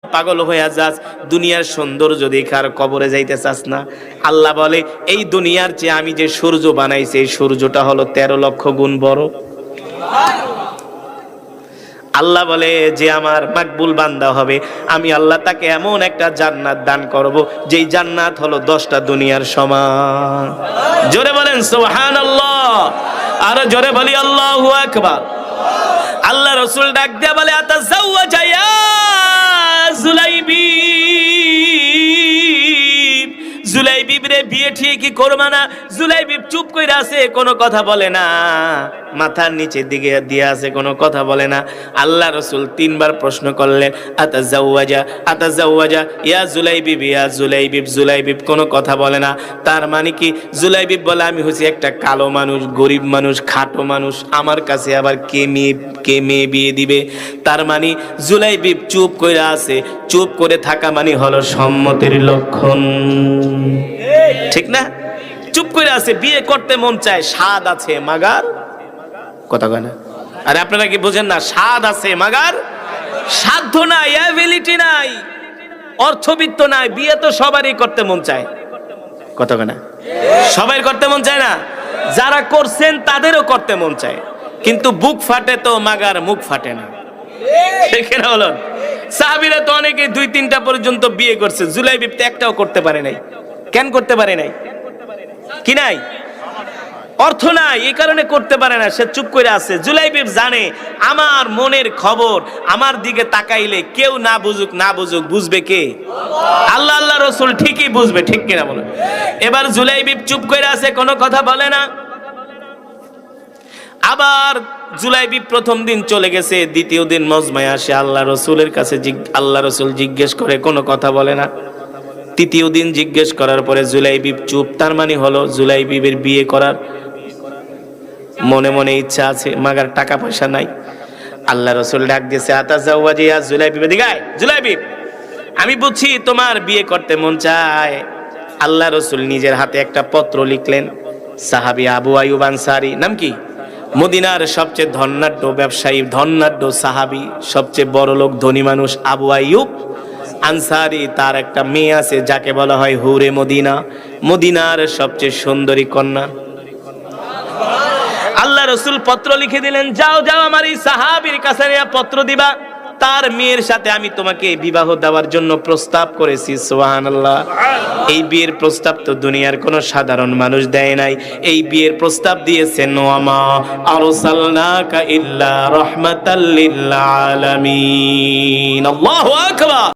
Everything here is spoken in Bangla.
পাগল হইয়া যাস, দুনিয়ার সৌন্দর্য দেখে আর কবরে যাইতে চাস না। আল্লাহ বলে এই দুনিয়ার চেয়ে আমি যে সূর্য বানাইছি এই সূর্যটা হলো 13 লক্ষ গুণ বড়। আল্লাহ বলে যে আমার মাকবুল বান্দা হবে, আমি আল্লাহ তাকে এমন একটা জান্নাত দান করব যেই জান্নাত হলো 10টা দুনিয়ার সমান। জোরে বলেন সুবহানাল্লাহ, আর জোরে বলি আল্লাহু আকবার। আল্লাহ রাসূল ডাক দিয়া বলে আতাযাওয়াজা ইয়া জুলাইবিব, জুলাইবিব রে বিয়ে ঠিকই করবা না? জুলাইবিব চুপ কইরা আছে, কোনো কথা বলে না, মাথার নিচের দিকে দিয়ে আছে, কোনো কথা বলে না। আল্লাহ রাসূল 3বার প্রশ্ন করলেন আতাযাওয়াজা আতাযাওয়াজা ইয়া জুলাইবিব ইয়া জুলাইবিব, জুলাইবিব কোনো কথা বলে না। তার মানে কি? জুলাইবিব বলে আমি হচ্ছি একটা কালো মানুষ, গরিব মানুষ, খাটো মানুষ, আমার কাছে আবার কে মেয়ে বিয়ে দিবে? তার মানে জুলাইবিব চুপ কইরা আছে। চুপ করে থাকা মানে হলো সম্মতির লক্ষণ, ঠিক না? চুপ করে আছে, বিয়ে করতে মন চায়, স্বাদ আছে মাগার, কথা কয় না? আরে আপনারা কি বুঝেন না? স্বাদ আছে মাগার সাধ্য নাই, অ্যাবিলিটি নাই, অর্থবিত্ত নাই। বিয়ে তো সবারই করতে মন চায়, কথা কয় না? সবাই করতে মন চায় না? যারা করছেন তাদেরও করতে মন চায়, কিন্তু বুক ফাটে তো মাগার মুখ ফাটে না, ঠিক না বলুন? সাহাবীরা তো অনেকে 2-3টা পর্যন্ত বিয়ে করছে, জুলাইবিব তো একটাও করতে পারে নাই। কেন করতে পারে নাই? কি নাই? অর্থ নাই, এই কারণে করতে পারে না, সে চুপ করে আছে। জুলাইবিব জানে আমার মনের খবর, আমার দিকে তাকাইলে কেউ না বুঝুক না বুঝুক, বুঝবে কে? আল্লাহ, আল্লাহ রাসূল ঠিকই বুঝবে, ঠিক কিনা বলুন? এবার জুলাইবিব চুপ করে আছে, কোনো কথা বলে না। আবার জুলাইবিব প্রথম দিন চলে গেছে, দ্বিতীয় দিন মজমায় আসে, আল্লাহ রাসূলের কাছে আল্লাহ রাসূল জিজ্ঞেস করে, কোনো কথা বলে না। তৃতীয় দিন জিজ্ঞেস করার পরে জুলাইবিব চুপ। তার মানে হলো জুলাইবিবের বিয়ে করার মনে মনে ইচ্ছা আছে, মাগার টাকা পয়সা নাই। আল্লাহ রাসূল ডাক দিয়েছে আতাযাওয়াজা ইয়া জুলাইবিব, এদিকে আয় জুলাইবিব, আমি বুঝছি তোমার বিয়ে করতে মন চায়। আল্লাহ রাসূল নিজের হাতে একটা পত্র লিখলেন। সাহাবী আবু আইয়ুব আনসারী, নাম কি? মদিনার সবচেয়ে ধনাঢ্য ব্যবসায়ী, ধনাঢ্য সাহাবী, সবচেয়ে বড় লোক, ধনী মানুষ আবু আইয়ুব আনসারী। তার একটা মেয়ে আছে যাকে বলা হয় হুরে মদিনা, মদিনার সবচেয়ে সুন্দরী কন্যা। আল্লাহ রাসূল পত্র লিখে দিলেন, যাও যাও আমার এই সাহাবীর কাছে নিয়ে পত্র দিবা, তার মেয়ের সাথে আমি তোমাকে বিবাহ দেওয়ার জন্য প্রস্তাব করেছি। সুবহানাল্লাহ। এই বিয়ের প্রস্তাব তো দুনিয়ার কোনো সাধারণ মানুষ দেয় নাই, এই বিয়ের প্রস্তাব দিয়েছেন ওয়ামা আরসালনাকা ইল্লা রাহমাতাল লিল আলামিন। আল্লাহু আকবার।